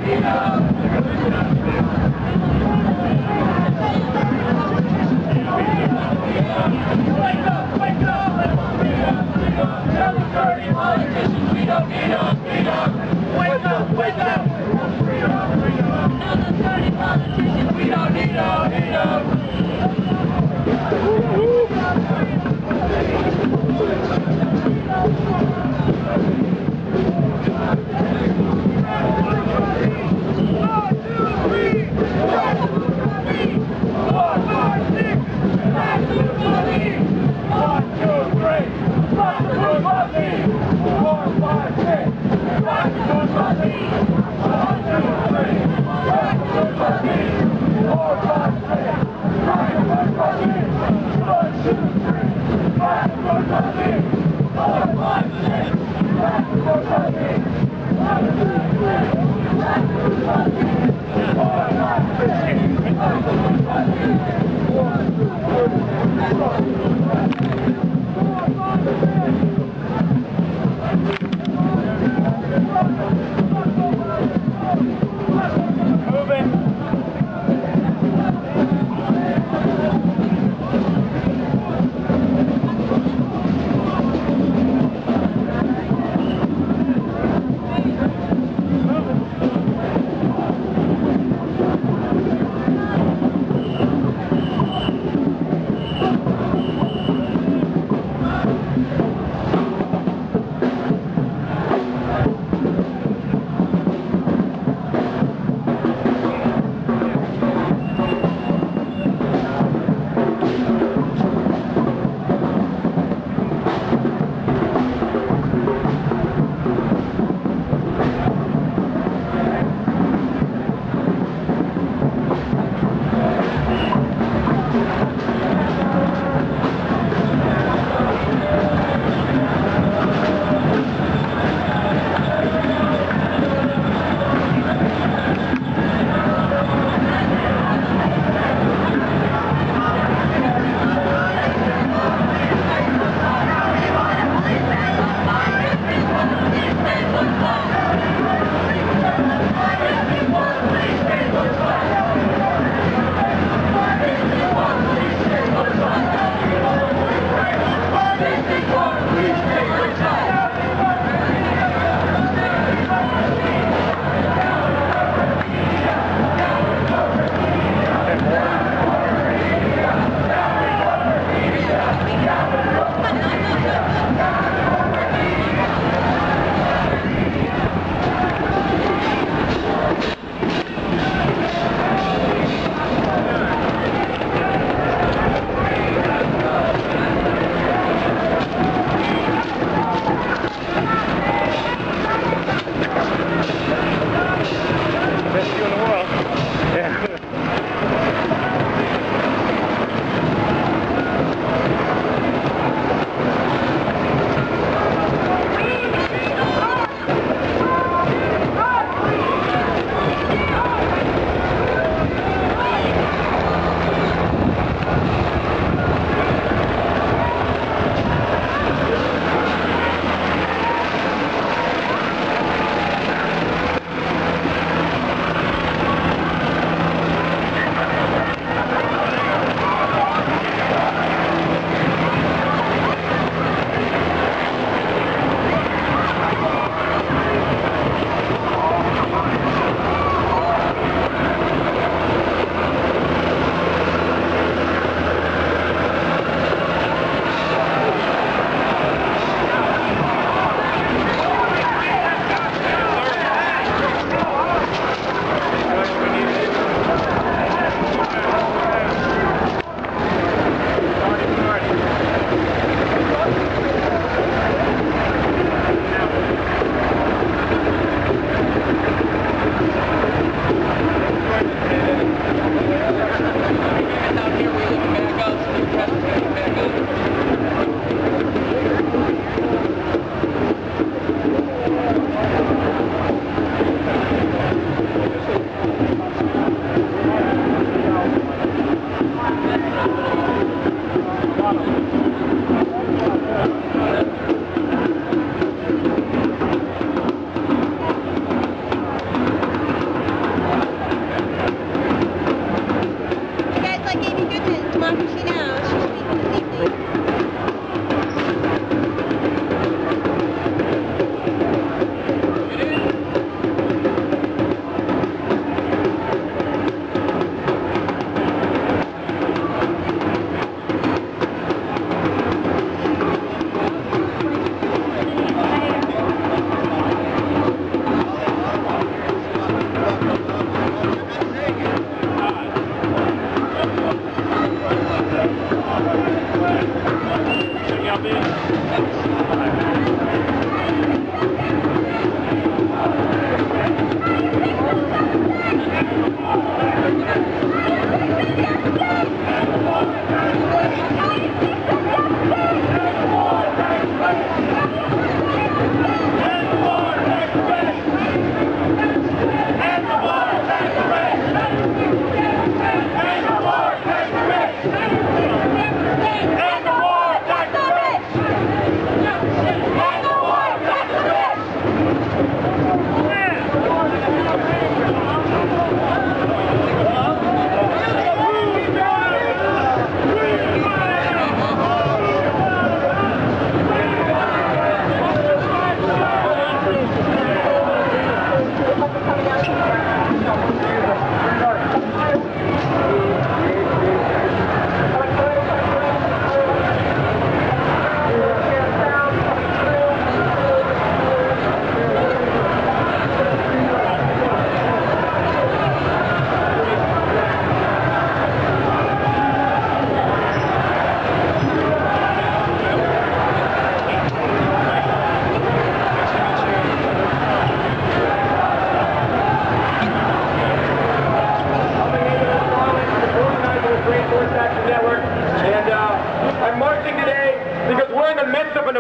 Four, five, six.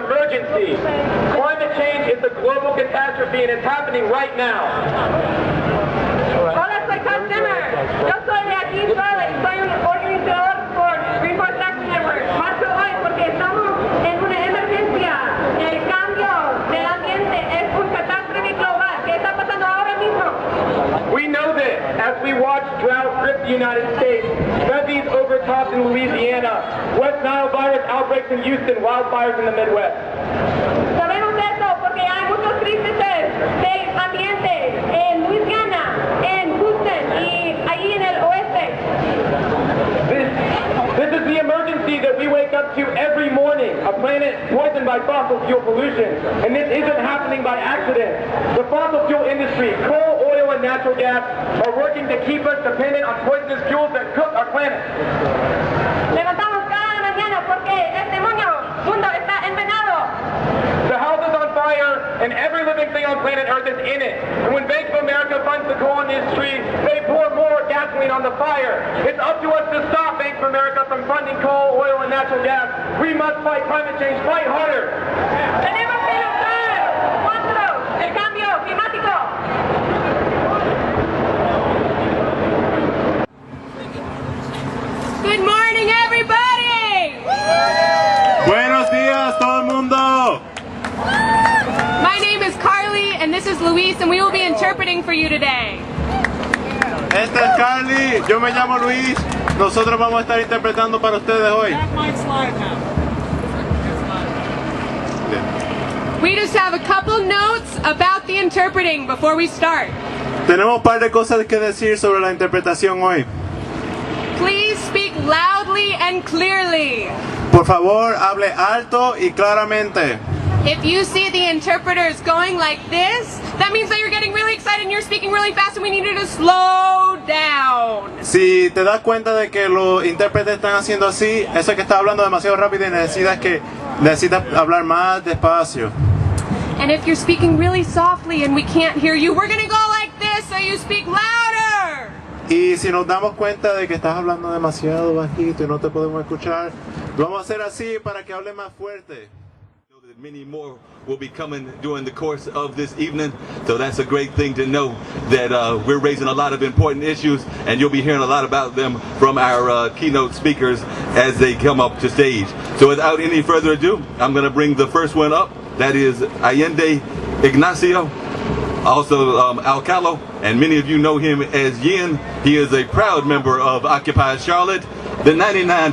emergency. Climate change is a global catastrophe and it's happening right now. Hola, soy Kat Zimmer. Yo soy de aquí, Charlotte. Soy un organizador por Rainforest Action Network. Marcho hoy porque estamos en una emergencia. El cambio del ambiente es un catástrofe global. ¿Qué está pasando ahora mismo? We know this as we watch drought grip the United States, levees overtopped in Louisiana, West Nile virus outbreaks in Houston, wildfires in the Midwest. Sabemos esto porque hay muchos crisis de ambiente en Louisiana, en Houston y allí en el oeste. This is the emergency that we wake up to every morning, a planet poisoned by fossil fuel pollution. And this isn't happening by accident. The fossil fuel industry, coal, oil, and natural gas are working to keep us dependent on poisonous fuels that cook our planet. Levantamos cada mañana porque este mundo está envenenado. The house is on fire, and every living thing on planet Earth is in it. And when Bank of America funds the coal industry, they pour more gasoline on the fire. It's up to us to stop Bank of America from funding coal, oil, and natural gas. We must fight climate change. Fight harder. Tenemos que luchar contra el cambio climático. Good morning, everybody. Buenos días, todo el mundo. My name is Carly, and this is Luis, and we will be interpreting for you today. Este es Carly, yo me llamo Luis. Nosotros vamos a estar interpretando para ustedes hoy. We just have a couple notes about the interpreting before we start. Tenemos un par de cosas que decir sobre la interpretación hoy. Please speak loudly and clearly. Por favor, hable alto y claramente. If you see the interpreters going like this, that means that you're getting really excited and you're speaking really fast and we need you to slow down. Si te das cuenta de que los intérpretes están haciendo así, eso es que está hablando demasiado rápido y necesitas hablar más despacio. And if you're speaking really softly and we can't hear you, we're gonna go like this so you speak louder. Y si nos damos cuenta de que estás hablando demasiado bajito y no te podemos escuchar, lo vamos a hacer así para que hable más fuerte. Many more will be coming during the course of this evening, so that's a great thing to know that we're raising a lot of important issues, and you'll be hearing a lot about them from our keynote speakers as they come up to stage. So without any further ado, I'm going to bring the first one up. That is Allende Ignacio, also Alcalo, and many of you know him as Yin. He is a proud member of Occupy Charlotte, the 99%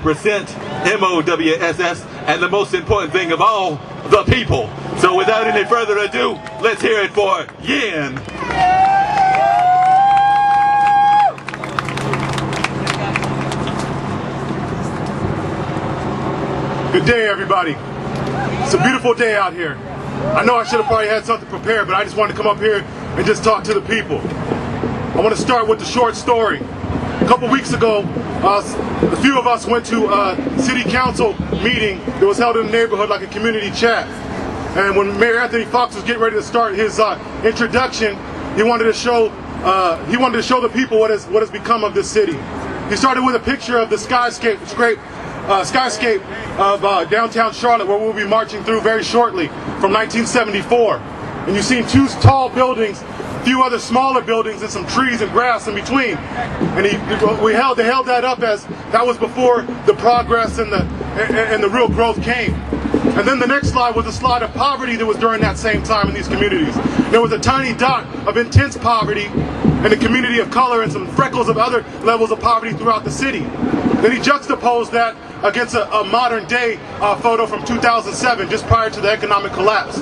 MOWSS, and the most important thing of all, the people. So without any further ado, let's hear it for Yin. Good day, everybody. It's a beautiful day out here. I know I should have probably had something prepared, but I just wanted to come up here and just talk to the people. I want to start with the short story. A couple weeks ago, a few of us went to a city council meeting that was held in the neighborhood, like a community chat. And when Mayor Anthony Fox was getting ready to start his introduction, he wanted to show the people what has become of this city. He started with a picture of the skyscape of downtown Charlotte, where we'll be marching through very shortly, from 1974. And you've seen two tall buildings, a few other smaller buildings, and some trees and grass in between. And they held that up as that was before the progress and the real growth came. And then the next slide was a slide of poverty that was during that same time in these communities. There was a tiny dot of intense poverty in the community of color and some freckles of other levels of poverty throughout the city. Then he juxtaposed that against a modern day photo from 2007, just prior to the economic collapse.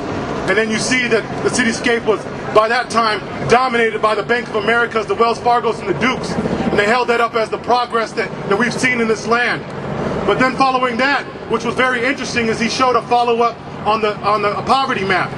And then you see that the cityscape was, by that time, dominated by the Bank of Americas, the Wells Fargos, and the Dukes. And they held that up as the progress that we've seen in this land. But then following that, which was very interesting, is he showed a follow-up on the poverty map.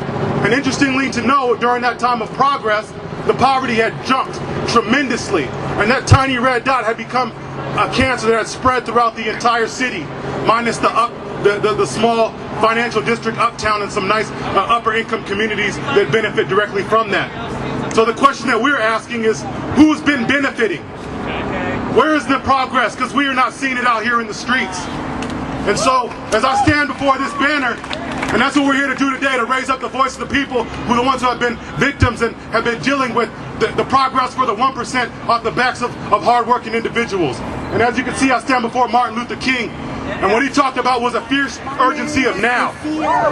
And interestingly to know, during that time of progress, the poverty had jumped tremendously. And that tiny red dot had become a cancer that had spread throughout the entire city, minus the small financial district uptown and some nice upper income communities that benefit directly from that. So the question that we're asking is, who's been benefiting? Where is the progress? Because we are not seeing it out here in the streets. And so, as I stand before this banner, And that's what we're here to do today, to raise up the voice of the people who are the ones who have been victims and have been dealing with the progress for the 1% off the backs of hardworking individuals. And as you can see, I stand before Martin Luther King, and what he talked about was a fierce urgency of now.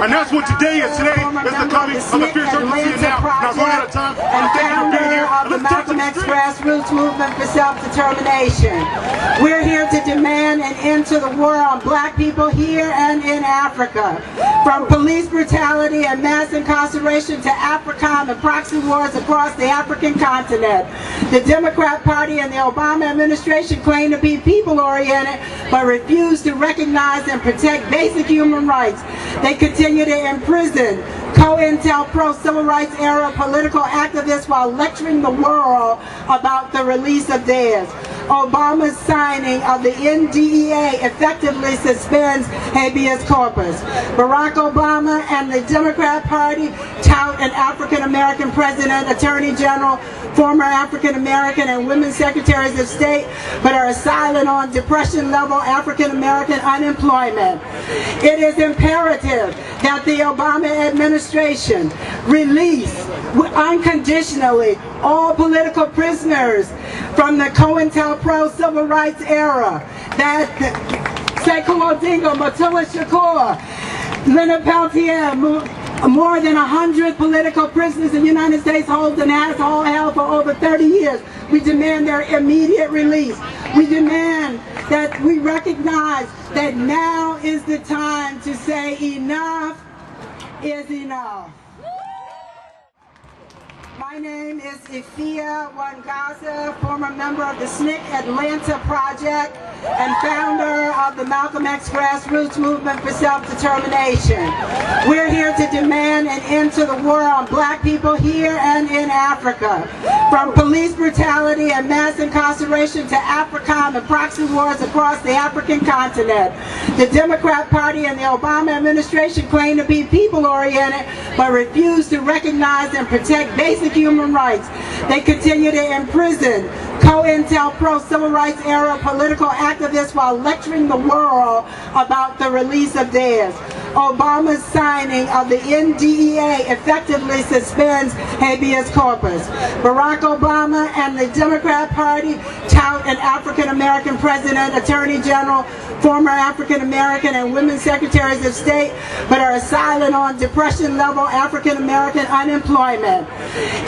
And that's what today is. Today is the coming of the fierce urgency of now. Now, I'm running out of time. And founder of the Malcolm X Grassroots Movement for Self-Determination. We're here to demand an end to the war on black people here and in Africa. From police brutality and mass incarceration to AFRICOM and proxy wars across the African continent. The Democrat Party and the Obama administration claim to be people-oriented, but refuse to recognize and protect basic human rights. They continue to imprison COINTELPRO civil rights era political activists while lecturing the world about the release of theirs. Obama's signing of the NDEA effectively suspends habeas corpus. Barack Obama and the Democrat Party tout an African American president, attorney general, former African American and women secretaries of state, but are silent on depression level African American unemployment. It is imperative that the Obama administration release unconditionally all political prisoners from the COINTELPRO civil rights era. That Sekou Odinga, Motula Shakur, Leonard Peltier, more than 100 political prisoners in the United States holds and has all held for over 30 years. We demand their immediate release. We demand that we recognize that now is the time to say enough is enough. My name is Ifia Wangaza, former member of the SNCC Atlanta Project and founder of the Malcolm X Grassroots Movement for Self-Determination. We're here to demand an end to the war on black people here and in Africa. From police brutality and mass incarceration to AFRICOM and proxy wars across the African continent. The Democrat Party and the Obama administration claim to be people-oriented, but refuse to recognize and protect basic human rights. They continue to imprison COINTELPRO civil rights era political activists while lecturing the world about the release of theirs. Obama's signing of the NDEA effectively suspends habeas corpus. Barack Obama and the Democrat Party tout an African American president, attorney general, former African American and women secretaries of state, but are silent on depression level African American unemployment.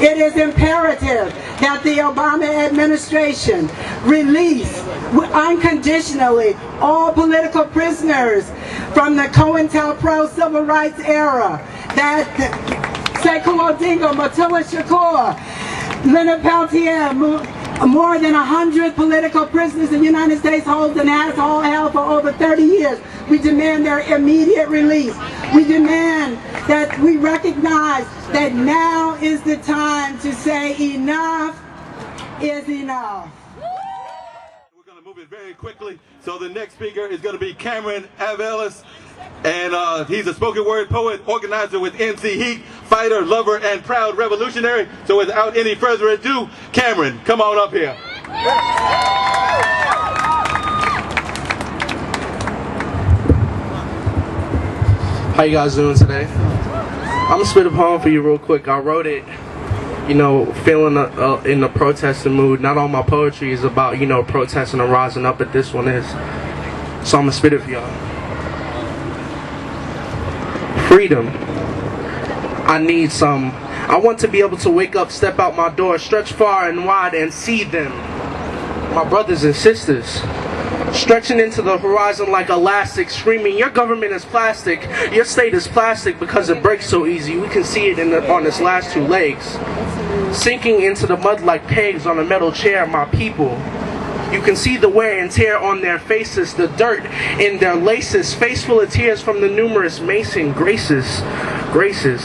It is imperative that the Obama administration release unconditionally all political prisoners from the COINTELPRO civil rights era. That Sekou Odinga, Motula Shakur, Leonard Peltier, more than 100 political prisoners in the United States holds and has all held for over 30 years. We demand their immediate release. We demand that we recognize that now is the time to say enough is enough. We're going to move it very quickly. So the next speaker is going to be Cameron Avelis. And he's a spoken word poet, organizer with NC Heat, fighter, lover, and proud revolutionary. So without any further ado, Cameron, come on up here. How you guys doing today? I'm gonna spit a poem for you real quick. I wrote it, you know, feeling in the protesting mood. Not all my poetry is about, you know, protesting and rising up, but this one is. So I'm gonna spit it for y'all. Freedom. I need some. I want to be able to wake up, step out my door, stretch far and wide and see them. My brothers and sisters. Stretching into the horizon like elastic, screaming, your government is plastic, your state is plastic because it breaks so easy. We can see it on its last two legs. Sinking into the mud like pegs on a metal chair, my people. You can see the wear and tear on their faces, the dirt in their laces, face full of tears from the numerous mason graces,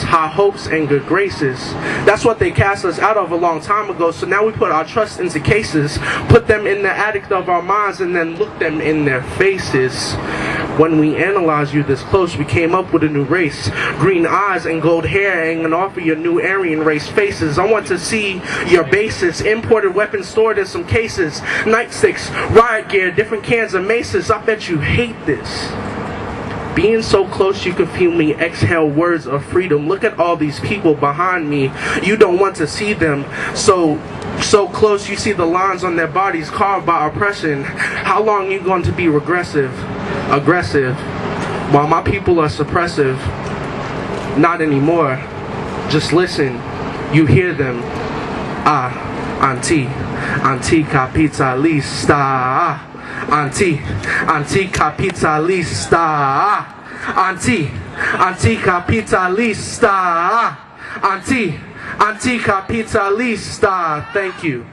high hopes and good graces. That's what they cast us out of a long time ago, so now we put our trust into cases, put them in the attic of our minds and then look them in their faces. When we analyze you this close, we came up with a new race. Green eyes and gold hair hanging off of your new Aryan race faces. I want to see your bases, imported weapons stored in some cases, nightsticks, riot gear, different cans of maces. I bet you hate this. Being so close you can feel me exhale words of freedom. Look at all these people behind me. You don't want to see them. So close you see the lines on their bodies carved by oppression. How long you going to be aggressive while my people are suppressive? Not anymore. Just listen. You hear them. Anticapitalista. Anticapitalista. Anticapitalista. Anticapitalista. Thank you.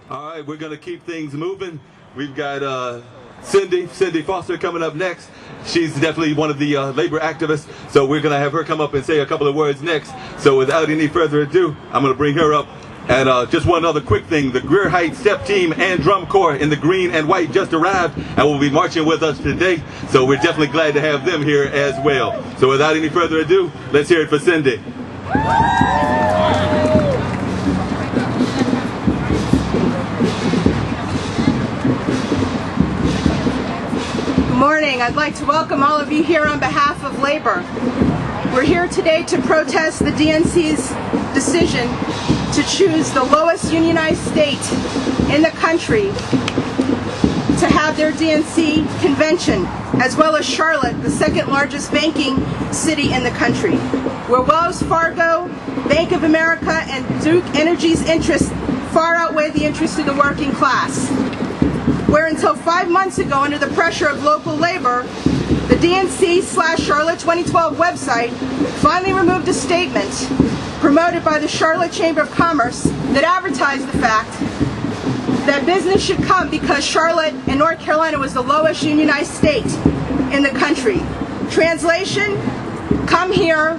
All right, we're going to keep things moving. We've got Cindy Foster coming up next. She's definitely one of the labor activists, so we're going to have her come up and say a couple of words next. So without any further ado, I'm going to bring her up. And just one other quick thing, the Greer Heights Step Team and Drum Corps in the green and white just arrived and will be marching with us today. So we're definitely glad to have them here as well. So without any further ado, let's hear it for Cindy. Good morning. I'd like to welcome all of you here on behalf of labor. We're here today to protest the DNC's decision to choose the lowest unionized state in the country to have their DNC convention, as well as Charlotte, the second largest banking city in the country, where Wells Fargo, Bank of America, and Duke Energy's interests far outweigh the interests of the working class. Where until 5 months ago, under the pressure of local labor, the DNC/Charlotte 2012 website finally removed a statement promoted by the Charlotte Chamber of Commerce that advertised the fact that business should come because Charlotte and North Carolina was the lowest unionized state in the country. Translation, come here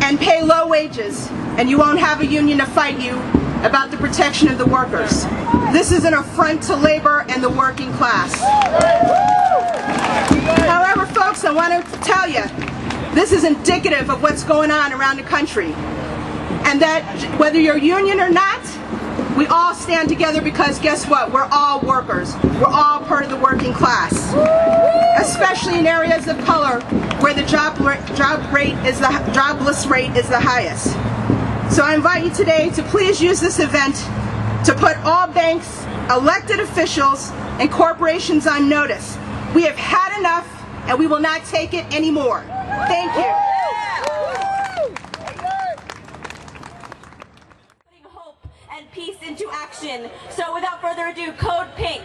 and pay low wages and you won't have a union to fight you about the protection of the workers. This is an affront to labor and the working class. However, folks, I want to tell you, this is indicative of what's going on around the country. And that whether you're union or not, we all stand together because guess what? We're all workers. We're all part of the working class. Especially in areas of color where the jobless rate is the highest. So I invite you today to please use this event to put all banks, elected officials, and corporations on notice. We have had enough and we will not take it anymore. Thank you. Putting hope and peace into action. So without further ado, Code Pink.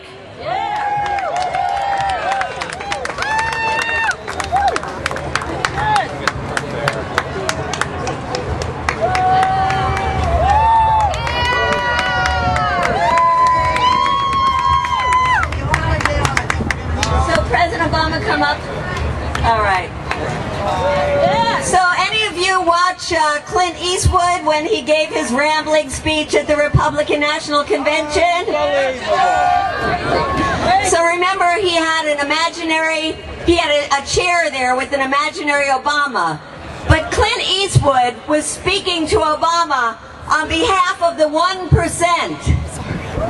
So President Obama, come up. All right. So any of you watch Clint Eastwood when he gave his rambling speech at the Republican National Convention? So remember, he had a chair there with an imaginary Obama. But Clint Eastwood was speaking to Obama on behalf of the 1%.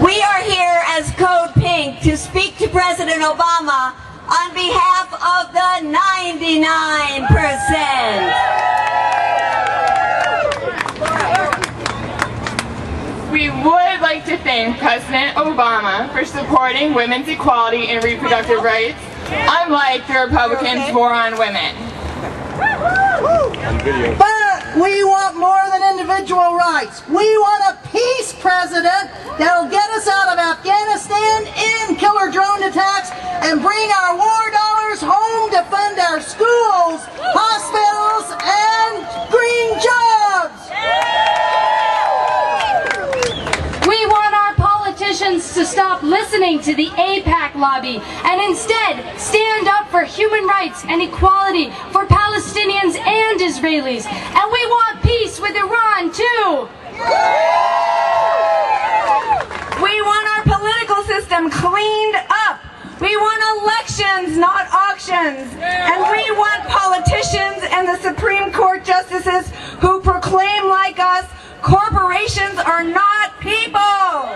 We are here as Code Pink to speak to President Obama on behalf of the 99%. We would like to thank President Obama for supporting women's equality and reproductive rights, unlike the Republicans' war on women. But we want more than individual rights. We want a peace president that'll get us out of Afghanistan, end killer drone attacks, and bring our war dollars home to fund our schools, hospitals, and green jobs. We want our politicians to stop listening to the AIPAC lobby and instead stand up for human rights and equality for Palestinians and Israelis. And we want peace with Iran too. We want our political system cleaned up. We want elections, not auctions. And we want politicians and the Supreme Court justices who proclaim like us, corporations are not people.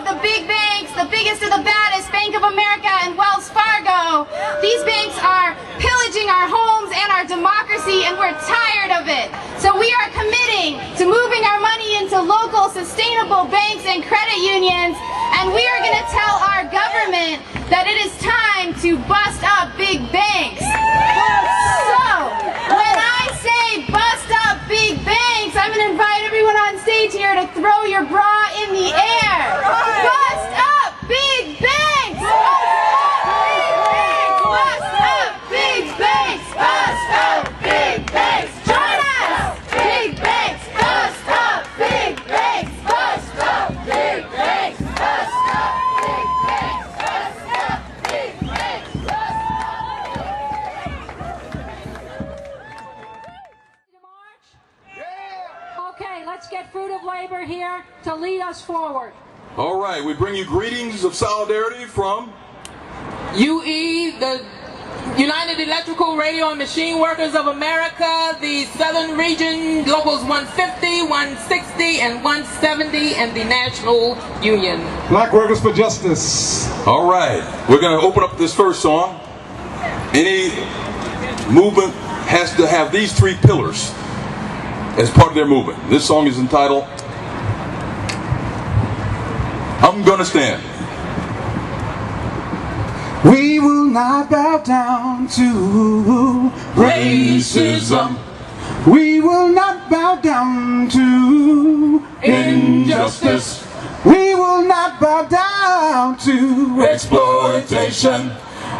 of the big banks, the biggest of the baddest, Bank of America and Wells Fargo. These banks are pillaging our homes and our democracy, and we're tired of it. So we are committing to moving our money into local sustainable banks and credit unions, and we are going to tell our government that it is time to bust up big banks. So, when I say bust up big banks, I'm going to invite everyone on stage here to throw your bra in the air. Bust up big banks! Bust up big banks! Bust up big banks! Join us! Big banks! Bust up big banks! Bust up big banks! Bust up big banks! Bust up big banks! Okay, let's get Fruit of Labor here to lead us forward. All right, we bring you greetings of solidarity from UE, the United Electrical Radio and Machine Workers of America, the Southern Region, Locals 150, 160, and 170, and the National Union. Black Workers for Justice. All right, we're going to open up this first song. Any movement has to have these three pillars as part of their movement. This song is entitled I'm Gonna Stand. We will not bow down to racism. We will not bow down to injustice. We will not bow down to exploitation.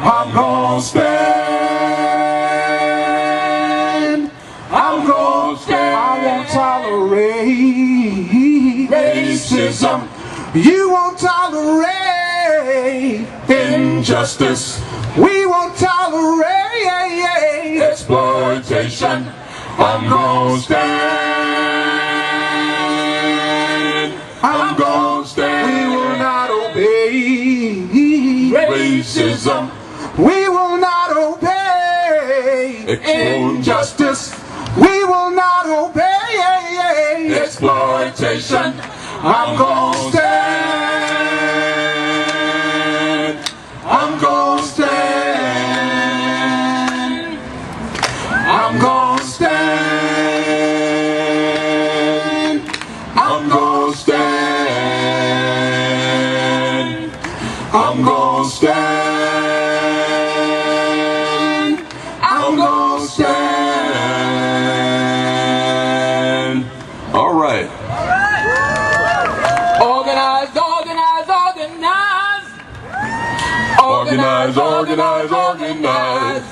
I'm gonna stand. I'm gonna stand. I won't tolerate racism. You won't tolerate injustice. We won't tolerate exploitation. I'm gonna stand. I'm gonna stand. We will not obey racism. We will not obey injustice. We will not obey exploitation. I'm gonna stand. I'm gonna stand. I'm gonna stand. I'm gonna stand. I'm gonna stand. I'm gonna stand. All right. Organize, organize, organize. Organize, organize, organize.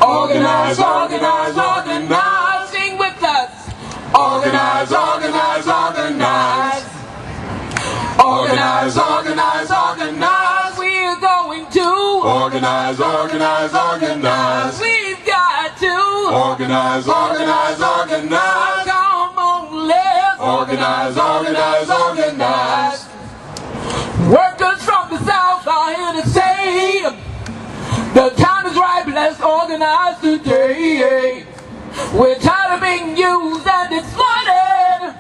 Organize, organize, organize. Sing with us. Organize, organize, organize. Organize, organize, organize. We're going to Organize, organize, organize. We've got to Organize, organize, organize. Come on, let's Organize, organize, organize. Workers from the South are here to say the time is right, let's organize today. We're tired of being used and exploited.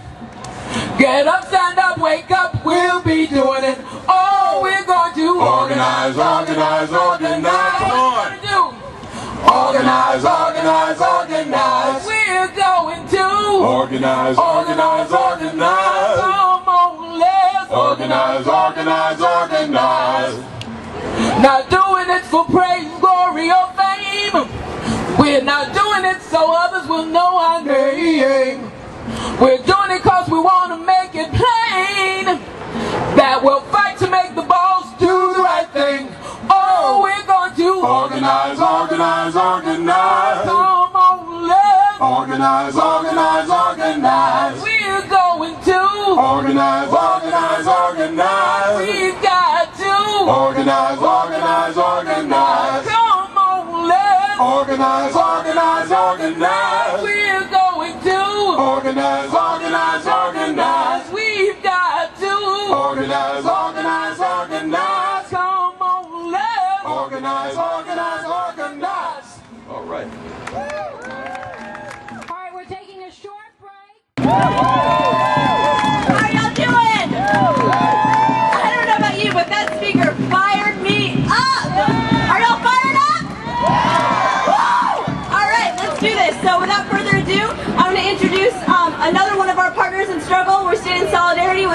Get up, stand up, wake up, we'll be doing it. Oh, we're going to Organize, organize, organize. Come on. Organize, organize, organize. We're going to Organize, organize, organize. Come on, let's Organize, organize, organize. Not doing it for praise, glory, or fame. We're not doing it so others will know our name. We're doing it cause we want to make it plain that we'll fight to make the boss do the right thing. Oh, we're going to Organize, organize, organize. Come on, let's Organize, organize, organize. We're going to Organize, organize, organize. We've got to Organize, organize, organize. Come on, let's Organize, organize, organize. We're going to Organize, organize, organize. We've got to Organize, organize, organize. Come on, let's Organize, organize, organize. All right. All right, we're taking a short break. How y'all doing?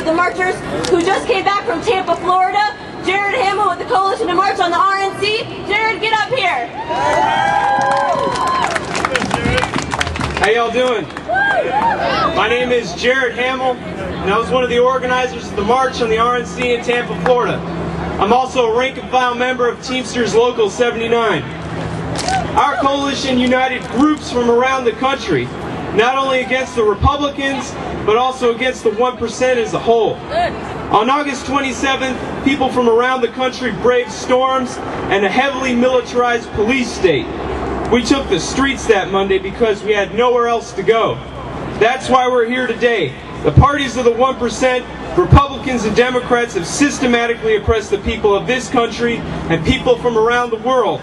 of the marchers who just came back from Tampa, Florida. Jared Hamill with the Coalition to March on the RNC. Jared, get up here. How y'all doing? My name is Jared Hamill, and I was one of the organizers of the march on the RNC in Tampa, Florida. I'm also a rank and file member of Teamsters Local 79. Our coalition united groups from around the country, not only against the Republicans, but also against the 1% as a whole. On August 27th, people from around the country braved storms and a heavily militarized police state. We took the streets that Monday because we had nowhere else to go. That's why we're here today. The parties of the 1%, Republicans and Democrats, have systematically oppressed the people of this country and people from around the world.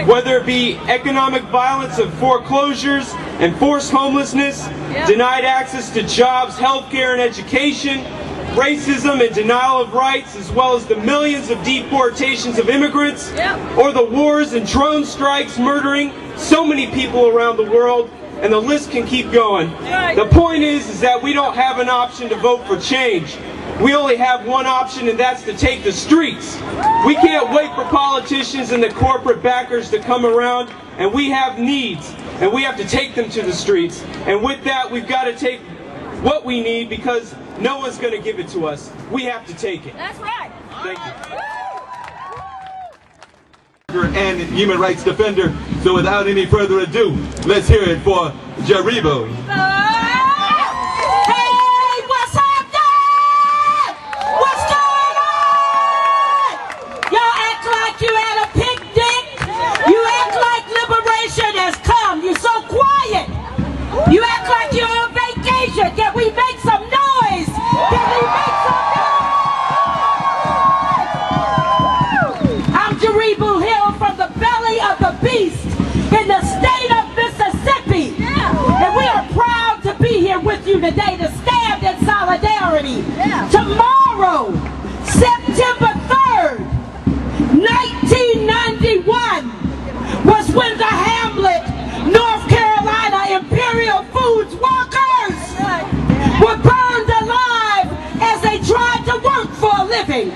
Whether it be economic violence of foreclosures and forced homelessness, denied access to jobs, health care, and education, racism and denial of rights, as well as the millions of deportations of immigrants, or the wars and drone strikes murdering so many people around the world, and the list can keep going. The point is that we don't have an option to vote for change. We only have one option, and that's to take the streets. We can't wait for politicians and the corporate backers to come around, and we have needs, and we have to take them to the streets. And with that, we've got to take what we need, because no one's going to give it to us. We have to take it. That's right. Thank you. And human rights defender. So without any further ado, let's hear it for Jaribo. Hey, what's happening? What's going on? Y'all act like you at a picnic. You act like liberation has come. You're so quiet. You act like you're on vacation. Can we make some noise? Can we make some noise? I'm Jaribu Hill from the belly of the beast in the state of Mississippi. And we are proud to be here with you today to stand in solidarity. Tomorrow, September 3rd, 1991, was when the Hamlet, North Carolina Imperial Foods workers were burned alive as they tried to work for a living.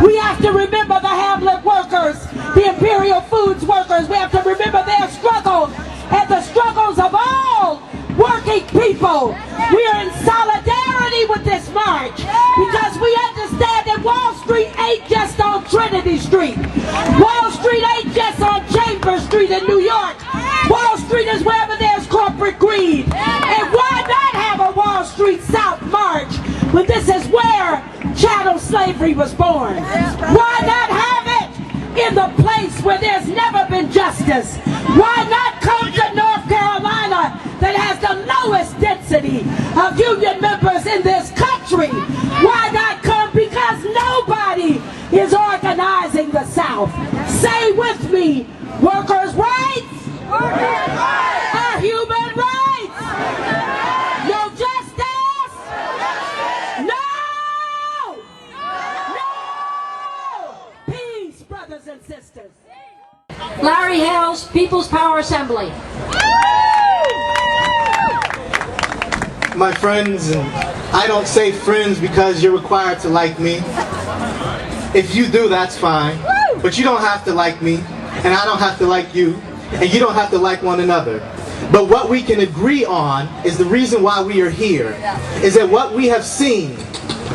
We have to remember the Hamlet workers, the Imperial Foods workers. We have to remember their struggles and the struggles of all working people. We are in solidarity with this march because we understand that Wall Street ain't just on Trinity Street. Wall Street ain't just on Chambers Street in New York. Wall Street is wherever there's corporate greed. And why not have a Wall Street South March when this is where chattel slavery was born? Why not have it in the place where there's never been justice? Why not come to North Carolina that has the lowest density of union members in this country? Why not come? Because nobody is organizing the South. Say with me, workers' rights are human rights. No justice. No. Peace, brothers and sisters. Larry Hales, People's Power Assembly. My friends, and I don't say friends because you're required to like me. If you do, that's fine. But you don't have to like me, and I don't have to like you, and you don't have to like one another. But what we can agree on is the reason why we are here, is that what we have seen,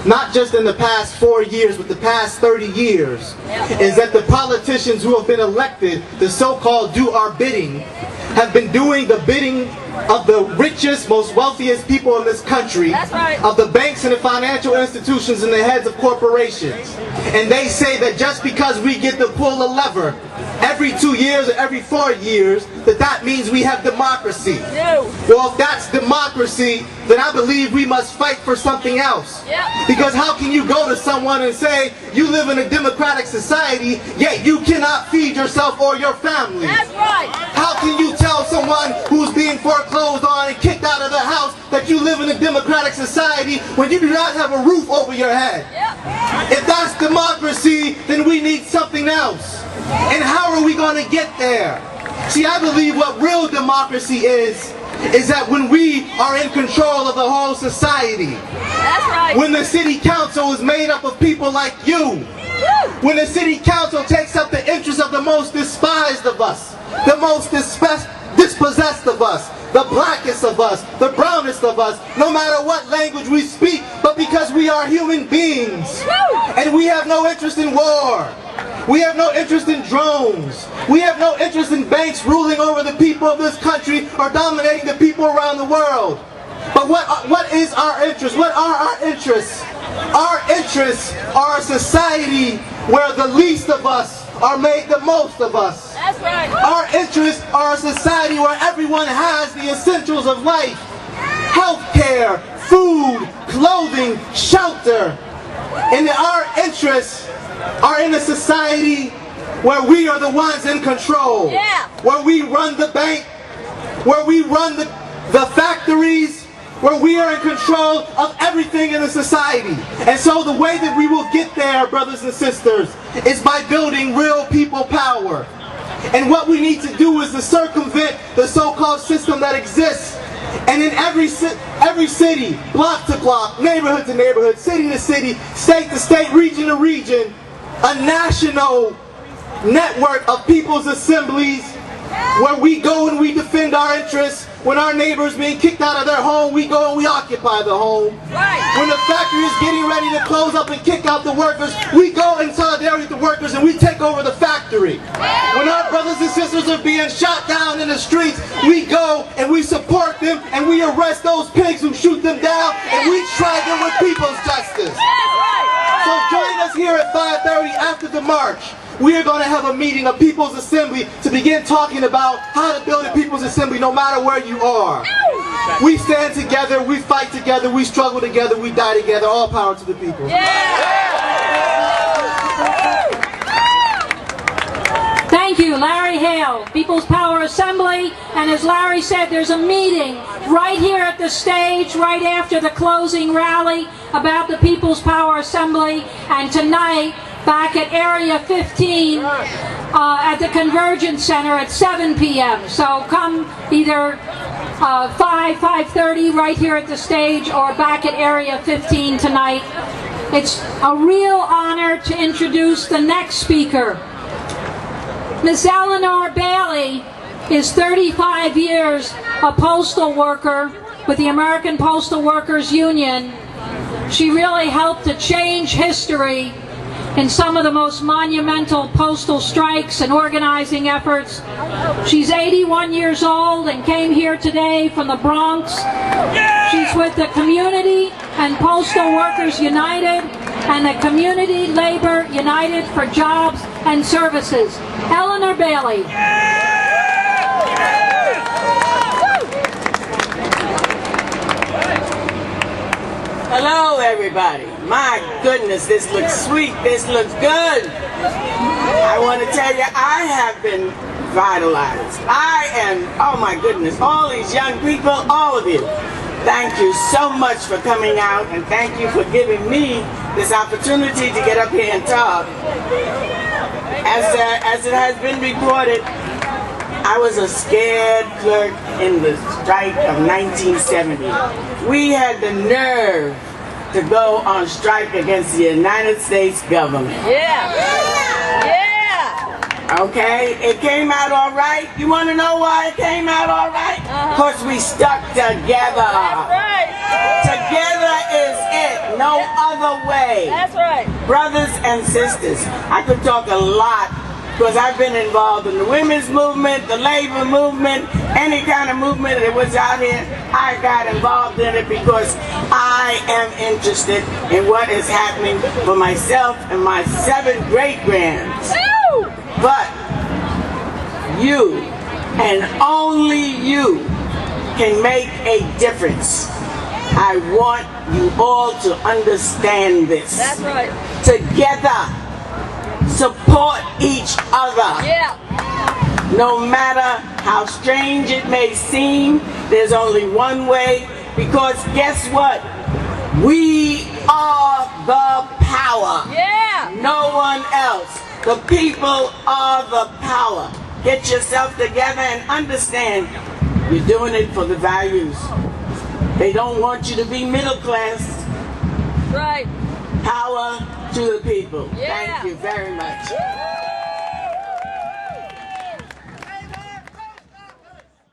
not just in the past 4 years, but the past 30 years, is that the politicians who have been elected, the so-called do our bidding, have been doing the bidding of the richest, most wealthiest people in this country, of the banks and the financial institutions and the heads of corporations. And they say that just because we get to pull a lever every 2 years or every 4 years, that means we have democracy. Well, if that's democracy, then I believe we must fight for something else. Because how can you go to someone and say, you live in a democratic society, yet you cannot feed yourself or your family? How can you tell someone who's being foreclosed on and kicked out of the house that you live in a democratic society when you do not have a roof over your head? If that's democracy, then we need something else. And how are we going to get there? See, I believe what real democracy is is that when we are in control of the whole society, That's right. when the city council is made up of people like you, when the city council takes up the interests of the most despised of us, the most dispossessed of us, the blackest of us, the brownest of us, no matter what language we speak, but because we are human beings. And we have no interest in war. We have no interest in drones. We have no interest in banks ruling over the people of this country or dominating the people around the world. But what is our interest? What are our interests? Our interests are a society where the least of us are made the most of us. That's right. Our interests are a society where everyone has the essentials of life. Healthcare, food, clothing, shelter. And our interests are in a society where we are the ones in control. Yeah. Where we run the bank, where we run the factories, where we are in control of everything in the society. And so the way that we will get there, brothers and sisters, is by building real people power. And what we need to do is to circumvent the so-called system that exists. And in every city, block to block, neighborhood to neighborhood, city to city, state to state, region to region, a national network of people's assemblies where we go and we defend our interests. When our neighbors being kicked out of their home, we go and we occupy the home. When the factory is getting ready to close up and kick out the workers, we go in solidarity with the workers and we take over the factory. When our brothers and sisters are being shot down in the streets, we go and we support them and we arrest those pigs who shoot them down and we try them with people's justice. So join us here at 5:30 after the march. We are going to have a meeting, a People's Assembly, to begin talking about how to build a People's Assembly no matter where you are. We stand together, we fight together, we struggle together, we die together. All power to the people. Thank you, Larry Hale, People's Power Assembly. And as Larry said, there's a meeting right here at the stage, right after the closing rally about the People's Power Assembly. And tonight, back at Area 15 at the Convergence Center at 7 p.m. So come either 5:30 right here at the stage or back at Area 15 tonight. It's a real honor to introduce the next speaker. Ms. Eleanor Bailey is 35 years a postal worker with the American Postal Workers Union. She really helped to change history in some of the most monumental postal strikes and organizing efforts. She's 81 years old and came here today from the Bronx. She's with the Community and Postal Workers United and the Community Labor United for Jobs and Services. Eleanor Bailey. Hello, everybody. My goodness, this looks sweet. This looks good. I want to tell you, I have been vitalized. Oh my goodness, all these young people, all of you. Thank you so much for coming out, and thank you for giving me this opportunity to get up here and talk. As it has been reported, I was a scared clerk in the strike of 1970. We had the nerve to go on strike against the United States government. Okay, it came out all right. You want to know why it came out all right? Because we stuck together. That's right. Together is it. No other way. That's right. Brothers and sisters, I could talk a lot because I've been involved in the women's movement, the labor movement, any kind of movement that was out here. I got involved in it because I am interested in what is happening for myself and my 7 great-grands. But you, and only you, can make a difference. I want you all to understand this. That's right. Together, support each other. Yeah. No matter how strange it may seem, there's only one way, because guess what? We are the power. Yeah. No one else. The people are the power. Get yourself together and understand You're doing it for the values. They don't want you to be middle class. Right. Power to the people. Yeah. Thank you very much.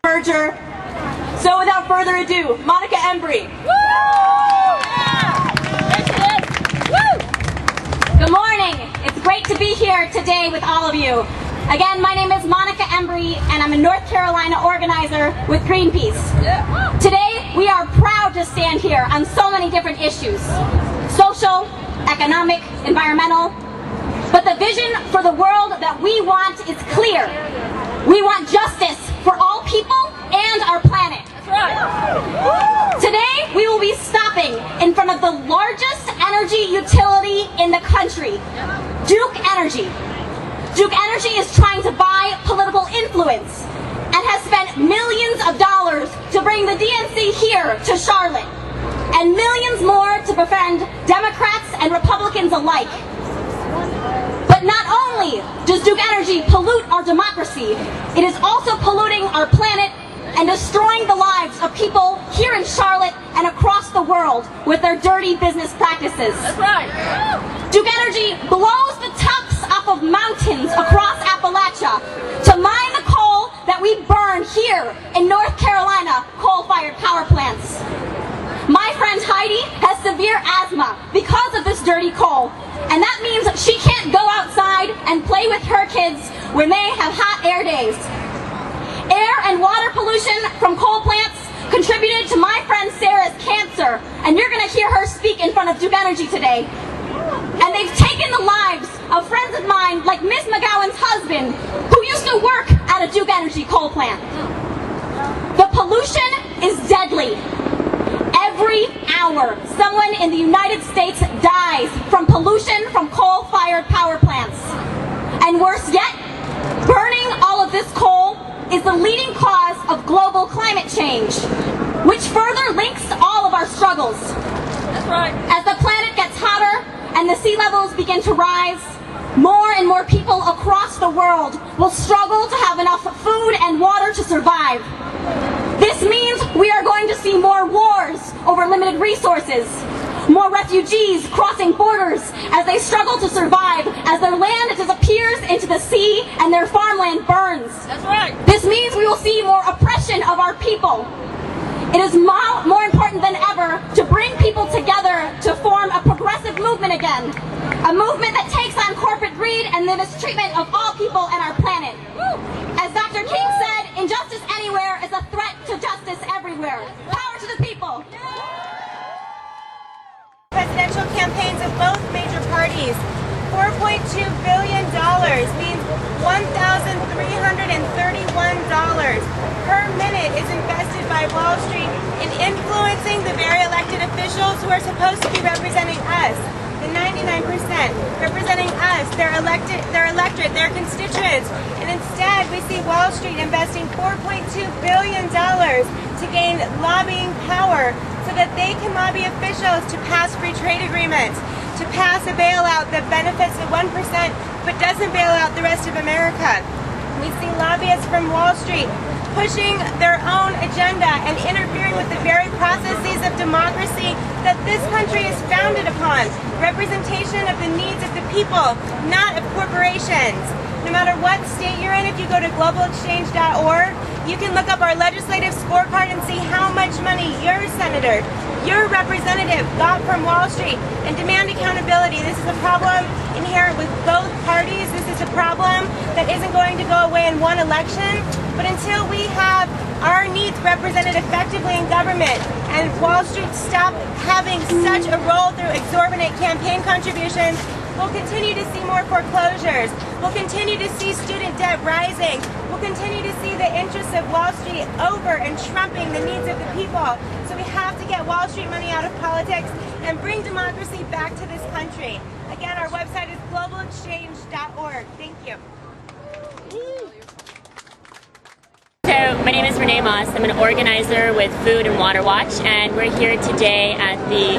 Merger. So without further ado, Monica Embry. Good morning. It's great to be here today with all of you. Again, my name is Monica Embry, and I'm a North Carolina organizer with Greenpeace. Today, we are proud to stand here on so many different issues: social, economic, environmental. But the vision for the world that we want is clear. We want justice for all people and our planet. Today, we will be stopping in front of the largest energy utility in the country, Duke Energy. Duke Energy is trying to buy political influence and has spent millions of dollars to bring the DNC here to Charlotte, and millions more to befriend Democrats and Republicans alike. But not only does Duke Energy pollute our democracy, it is also polluting our planet and destroying the lives of people here in Charlotte and across the world with their dirty business practices. That's right. Duke Energy blows the tops off of mountains across Appalachia to mine the coal that we burn here in North Carolina coal-fired power plants. My friend Heidi has severe asthma because of this dirty coal, and that means she can't go outside and play with her kids when they have hot air days. Air and water pollution from coal plants contributed to my friend Sarah's cancer, and you're going to hear her speak in front of Duke Energy today. And they've taken the lives of friends of mine like Ms. McGowan's husband, who used to work at a Duke Energy coal plant. The pollution is deadly. Every hour, someone in the United States dies from pollution from coal-fired power plants. And worse yet, burning all of this coal is the leading cause of global climate change, which further links all of our struggles. That's right. As the planet gets hotter and the sea levels begin to rise, more and more people across the world will struggle to have enough food and water to survive. This means we are going to see more wars over limited resources, more refugees crossing borders as they struggle to survive as their land disappears into the sea and their farmland burns. That's right. This means we will see more oppression of our people. It is more important than ever to bring people together to form a progressive movement again. A movement that takes on corporate greed and the mistreatment of all people and our planet. As Dr. King said, injustice anywhere is a threat to justice everywhere. Power to the people. Presidential campaigns of both major parties. $4.2 billion means $1,331 per minute is invested by Wall Street in influencing the very elected officials who are supposed to be representing us, the 99%, representing us, their electorate, their constituents. And instead, we see Wall Street investing $4.2 billion to gain lobbying power so that they can lobby officials to pass free trade agreements, to pass a bailout that benefits the 1% but doesn't bail out the rest of America. We see lobbyists from Wall Street pushing their own agenda and interfering with the very processes of democracy that this country is founded upon. Representation of the needs of the people, not of corporations. No matter what state you're in, if you go to globalexchange.org, you can look up our legislative scorecard and see how much money your senator, your representative got from Wall Street, and demand accountability. This is a problem inherent with both parties. This is a problem that isn't going to go away in one election. But until we have our needs represented effectively in government and Wall Street stop having such a role through exorbitant campaign contributions, we'll continue to see more foreclosures. We'll continue to see student debt rising. We'll continue to see the interests of Wall Street over and trumping the needs of the people. So we have to get Wall Street money out of politics and bring democracy back to this country. Again, our website is globalexchange.org. Thank you. So my name is Renee Moss. I'm an organizer with Food and Water Watch, and we're here today at the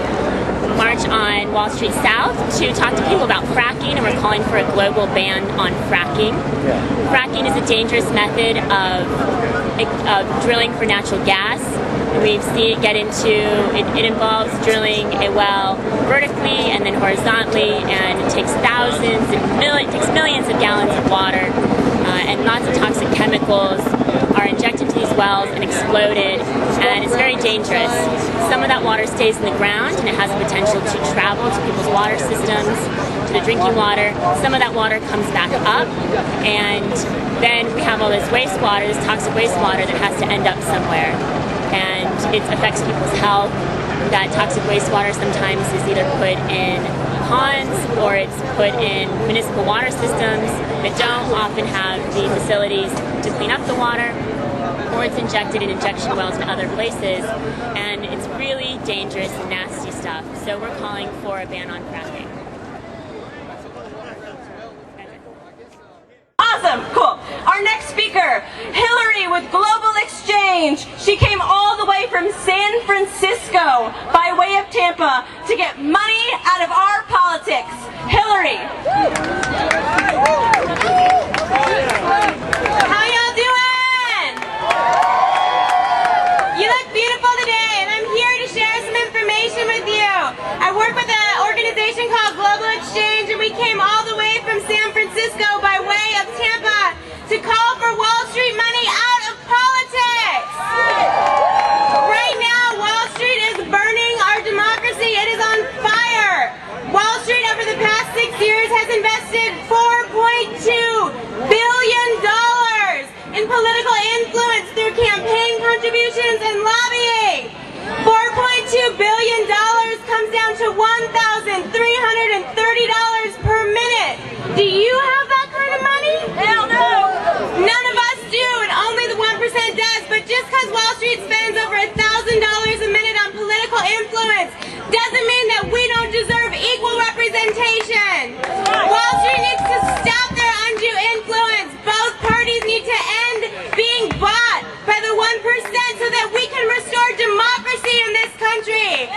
march on Wall Street South to talk to people about fracking, and we're calling for a global ban on fracking. Fracking is a dangerous method of drilling for natural gas. We've seen it get into, it involves drilling a well vertically and then horizontally, and it takes millions of gallons of water, and lots of toxic chemicals are injected into these wells and exploded, and it's very dangerous. Some of that water stays in the ground and it has the potential to travel to people's water systems, to the drinking water. Some of that water comes back up, and then we have all this wastewater, this toxic wastewater that has to end up somewhere. And it affects people's health. That toxic wastewater sometimes is either put in ponds or it's put in municipal water systems that don't often have the facilities to clean up the water, or it's injected in injection wells in other places, and it's really dangerous and nasty stuff. So we're calling for a ban on fracking. Awesome, cool. Our next speaker, Hillary with Global Exchange. She came all the way from San Francisco by way of Tampa to get money out of our politics. Hillary. How y'all doing? You look beautiful today, and I'm here to share some information with you. I work with an organization called Global Exchange, and we came all the way from San Francisco by way of Tampa to call for Wall Street money out of politics. Right now, Wall Street is burning our democracy. It is on fire. Wall Street over the past 6 years has invested $4.2 billion in political influence through campaign contributions and lobbying. $4.2 billion comes down to $1,330 per minute. Do you have that kind of money? Hell no! None of us do, and only the 1% does. But just because Wall Street spends over $1,000 a minute on political influence doesn't mean that we don't deserve equal representation. Wall Street needs to stop their undue influence. Both parties need to end being bought by the 1% so that we can restore democracy in this country.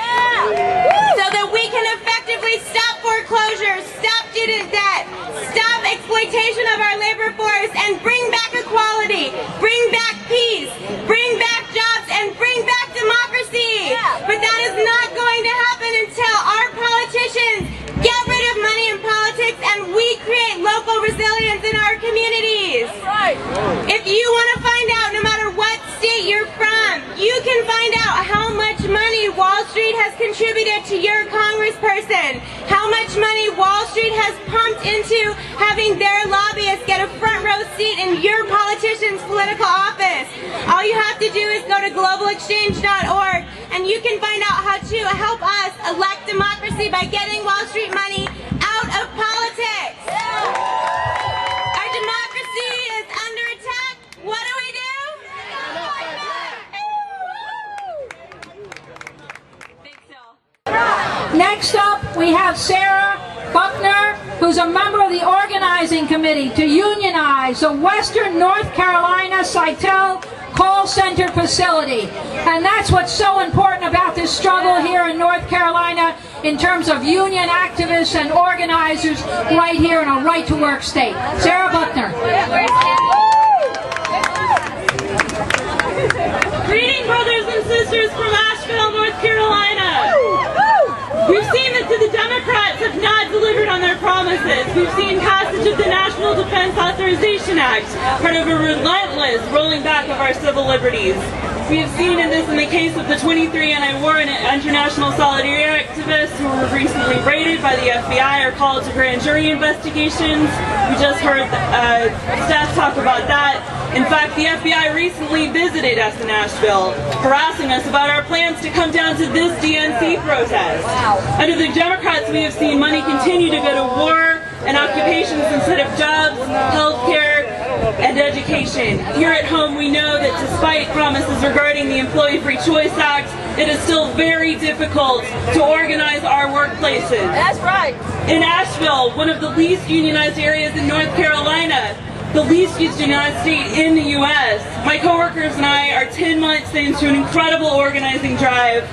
So that we can effectively stop foreclosures, stop student debt, stop exploitation of our labor force, and bring back equality, bring back peace, bring back jobs, and bring back democracy. But that is not going to happen until our politicians get rid of money in politics and we create local resilience in our communities. If you want to find out, no matter what state you're from, you can find out how much money Wall Street has contributed to your congressperson, how much money Wall Street has pumped into having their lobbyists get a front row seat in your politician's political office. All you have to do is go to globalexchange.org, and you can find out how to help us elect democracy by getting Wall Street money out of politics. Our democracy is under attack. What do we do? Next up, we have Sarah Buckner, who's a member of the organizing committee to unionize the Western North Carolina Sitel call center facility. And that's what's so important about this struggle here in North Carolina in terms of union activists and organizers right here in a right-to-work state. Sarah Buckner. Greetings, brothers and sisters from Asheville, North Carolina. We've seen that the Democrats have not delivered on their promises. We've seen passage of the National Defense Authorization Act, part of a relentless rolling back of our civil liberties. We have seen in the case of the 23 anti-war and international solidarity activists who were recently raided by the FBI or called to grand jury investigations. We just heard staff talk about that. In fact, the FBI recently visited us in Asheville, harassing us about our plans to come down to this DNC protest. Under the Democrats, we have seen money continue to go to war and occupations instead of jobs, healthcare, and education. Here at home, we know that despite promises regarding the Employee Free Choice Act, it is still very difficult to organize our workplaces. That's right. In Asheville, one of the least unionized areas in North Carolina, the least used United States in the U.S. My coworkers and I are 10 months into an incredible organizing drive.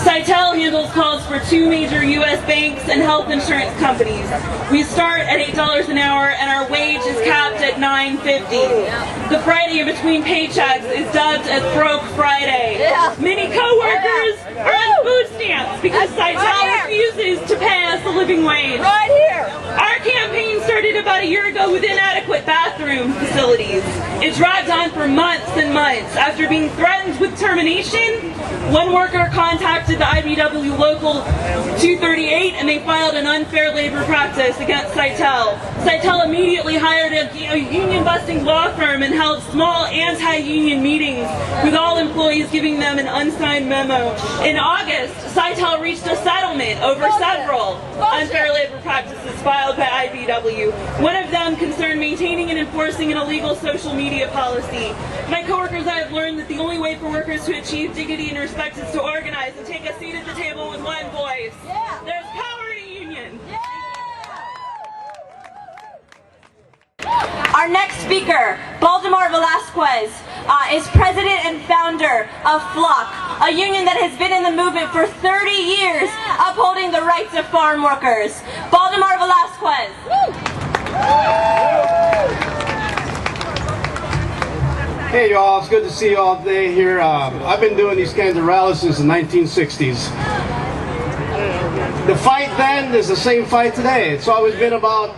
Sitel handles calls for 2 major U.S. banks and health insurance companies. We start at $8 an hour and our wage is capped at $9.50. The Friday in between paychecks is dubbed as Broke Friday. Many coworkers are on food stamps because Sitel refuses to pay us a living wage. Right here. Our campaign started about a year ago with inadequate bathroom facilities. It dragged on for months and months. After being threatened with termination, one worker contacted the IBEW Local 238 and they filed an unfair labor practice against Sitel. Sitel immediately hired a union-busting law firm and held small anti-union meetings with all employees, giving them an unsigned memo. In August, Sitel reached a settlement over several unfair labor practices filed by IBEW. One of them concerned maintaining and enforcing an illegal social media policy. My coworkers and I have learned that the only way for workers to achieve dignity and respect is to organize and take a seat at the table with one voice. There's power in a union. Our next speaker, Baldemar Velasquez, is president and founder of FLOC, a union that has been in the movement for 30 years, upholding the rights of farm workers. Baldemar Velasquez. Hey y'all, it's good to see you all today here. I've been doing these kinds of rallies since the 1960s. The fight then is the same fight today. It's always been about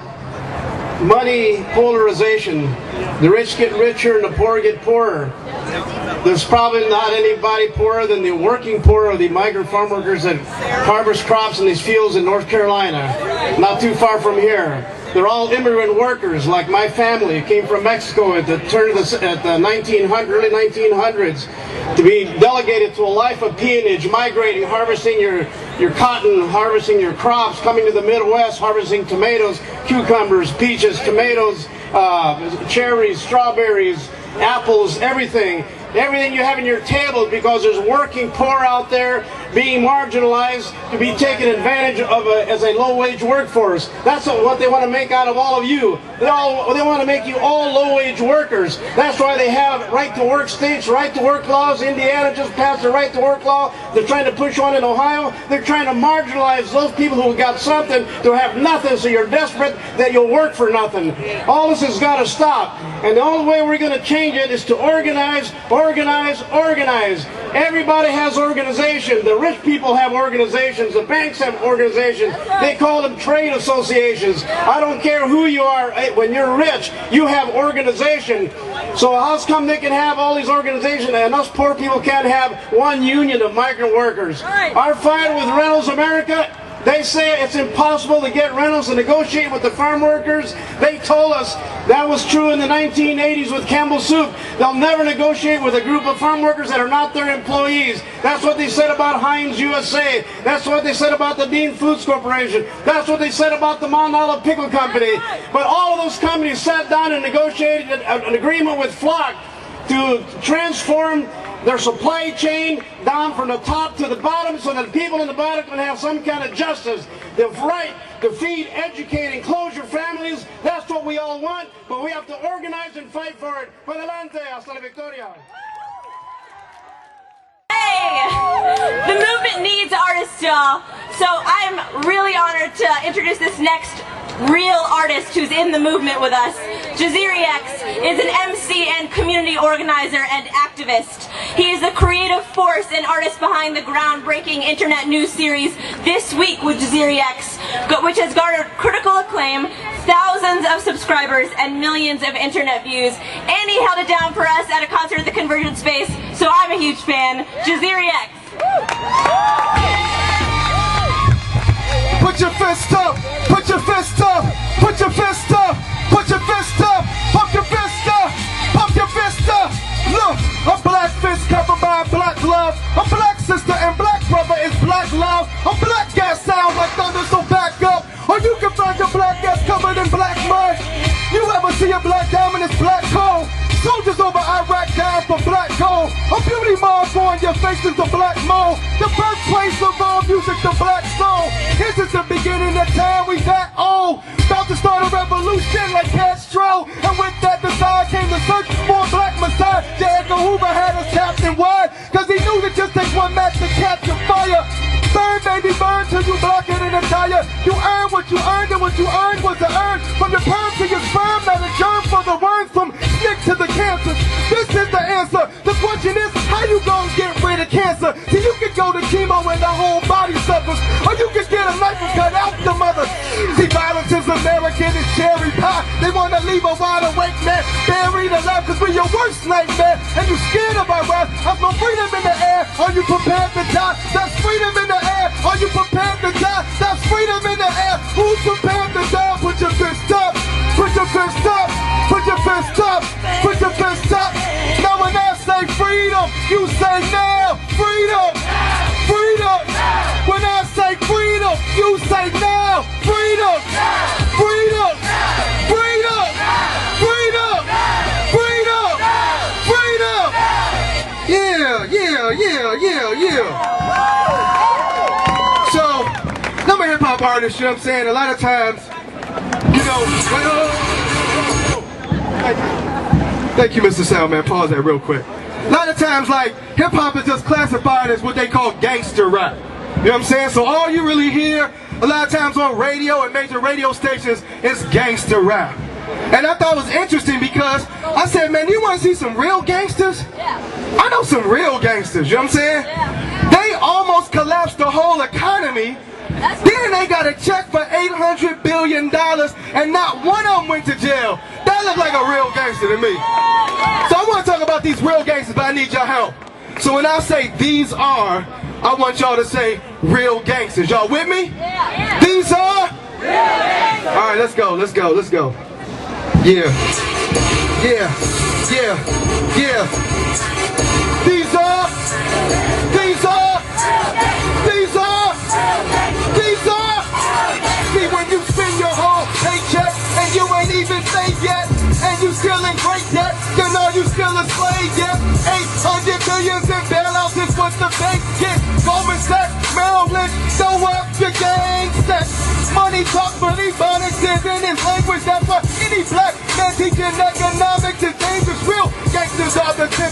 money polarization. The rich get richer and the poor get poorer. There's probably not anybody poorer than the working poor or the migrant farm workers that harvest crops in these fields in North Carolina, not too far from here. They're all immigrant workers, like my family came from Mexico at the turn of the early 1900s, to be delegated to a life of peonage, migrating, harvesting your cotton, harvesting your crops, coming to the Midwest, harvesting tomatoes, cucumbers, peaches, tomatoes, cherries, strawberries, apples, everything. Everything you have in your table, because there's working poor out there being marginalized to be taken advantage of as a low-wage workforce. That's what they want to make out of all of you. They want to make you all low-wage workers. That's why they have right-to-work states, right-to-work laws. Indiana just passed a right-to-work law. They're trying to push one in Ohio. They're trying to marginalize those people who got something to have nothing, so you're desperate that you'll work for nothing. All this has got to stop. And the only way we're going to change it is to organize. Everybody has organization. The rich people have organizations. The banks have organizations. They call them trade associations. I don't care who you are. When you're rich, you have organization. So how come they can have all these organizations and us poor people can't have one union of migrant workers? Our fight with Reynolds America, they say it's impossible to get Reynolds to negotiate with the farm workers. They told us that was true in the 1980s with Campbell Soup. They'll never negotiate with a group of farm workers that are not their employees. That's what they said about Heinz USA. That's what they said about the Dean Foods Corporation. That's what they said about the Mount Olive Pickle Company. But all of those companies sat down and negotiated an agreement with FLOC to transform their supply chain down from the top to the bottom, so that people in the bottom can have some kind of justice. The right to feed, educate, and close your families, that's what we all want, but we have to organize and fight for it. Para adelante, hasta la victoria. Hey! The movement needs artists, y'all. So I'm really honored to introduce this next real artist who's in the movement with us. Jaziri X is an MC and community organizer and activist. He is the creative force and artist behind the groundbreaking internet news series This Week with Jaziri X, which has garnered critical acclaim, thousands of subscribers, and millions of internet views. And he held it down for us at a concert at the Convergence Space, so I'm a huge fan. Jaziri X. Put your fist up, put your fist up, put your fist up, put your fist up, pump your fist up, pump your fist up. Look, a black fist covered by black love, a black sister and black brother is black love, a black gas sound like thunder, so back up, or you can find your black gas covered in black mud. You ever see a black diamond, it's black coal. Soldiers over Iraq down for black gold. A beauty mark on your face is the black mold. The birthplace of all music, the black soul. This is the beginning of time, we that old. About to start a revolution like Castro. And with that You earned what you earned, and what you earned was the earn. From your perm to your sperm, not a germ for the worms. From sick to the cancer, this is the answer. The question is, how you gonna get rid of cancer? See, you can go to chemo and the whole body suffers, or you can get a knife and cut out the mother. See, violence is American, it's cherry pie. They wanna leave a wide awake man buried alive, cause we're your worst nightmare. And you scared of our wrath. I smell freedom in the air. Are you prepared to die? That's freedom in the air. Are you prepared to die? That's freedom in the air. Who's prepared to die? Put your fist up. Put your fist up. Put your fist up. Put your fist up. Now when I say freedom, you say now. Freedom. Freedom. When I say freedom, you say now. Freedom. Freedom. Freedom. Freedom. Freedom. Freedom. Yeah, yeah, yeah, yeah, yeah. So, I'm a hip hop artist, you know what I'm saying? A lot of times, you know, thank you, Mr. Soundman. Pause that real quick. A lot of times, like, hip hop is just classified as what they call gangster rap. You know what I'm saying? So all you really hear a lot of times on radio and major radio stations is gangster rap. And I thought it was interesting because I said, man, you want to see some real gangsters? Yeah. I know some real gangsters, you know what I'm saying? Yeah. They almost collapsed the whole economy. Then they got a check for $800 billion and not one of them went to jail. That looked like a real gangster to me. So I want to talk about these real gangsters, but I need your help. So when I say these are, I want y'all to say real gangsters. Y'all with me? Yeah. These are? Real gangsters. All right, let's go, let's go, let's go. Yeah. Yeah. Yeah. Yeah. These are? These are? These are? These are? See, when you spend your whole paycheck and you ain't even saved yet, and you still in great debt, then are you still a slave yet? 800 billions in bailouts is what the bank gets. Goldman Sachs, Merrill Lynch, throw up your gang set. Money talk, money phonics is in his language. That's why any black man teaching economics is dangerous. Real gangsters are the 10%,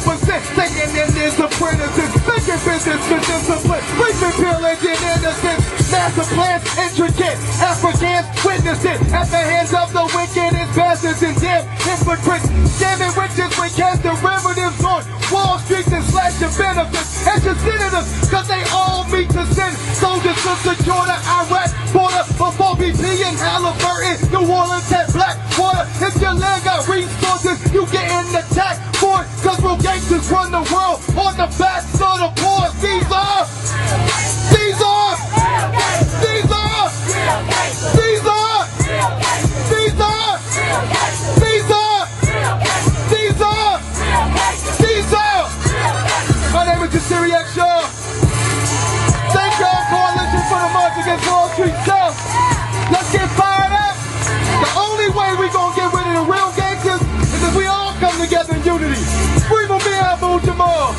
taking in his apprentices, making business with discipline, raping, pillaging innocence, master plans intricate. Africans witness it at the hands of the wickedest bastards and damn hypocrites, scamming witches with cash derivatives on Wall Street and slashing benefits and your senators, cause they all meet to send soldiers to secure the Iraq border before BP and Halliburton, New Orleans had black water. If your land got resources, you getting attacked for it, cause real gangsters run the world on the backs of the poor. These are, these are, these are, these are, these are, these are, these are, these are. My name is Jasiri X Shaw. Thank y'all, Coalition for the March Against Wall Street South. Let's get fired up. The only way we gonna get rid of the real gangsters is if we all come together in unity. Free Mumia Abu-Jamal.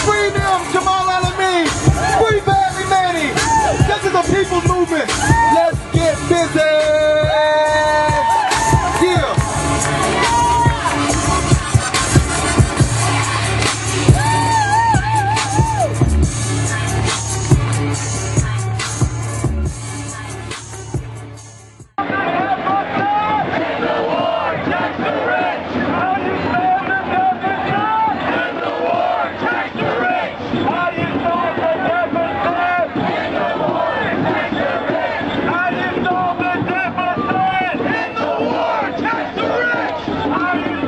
Free them, Jamal Al-Amin. Free Barry Manning. This is a people's movement. Let's get busy. Yeah. How you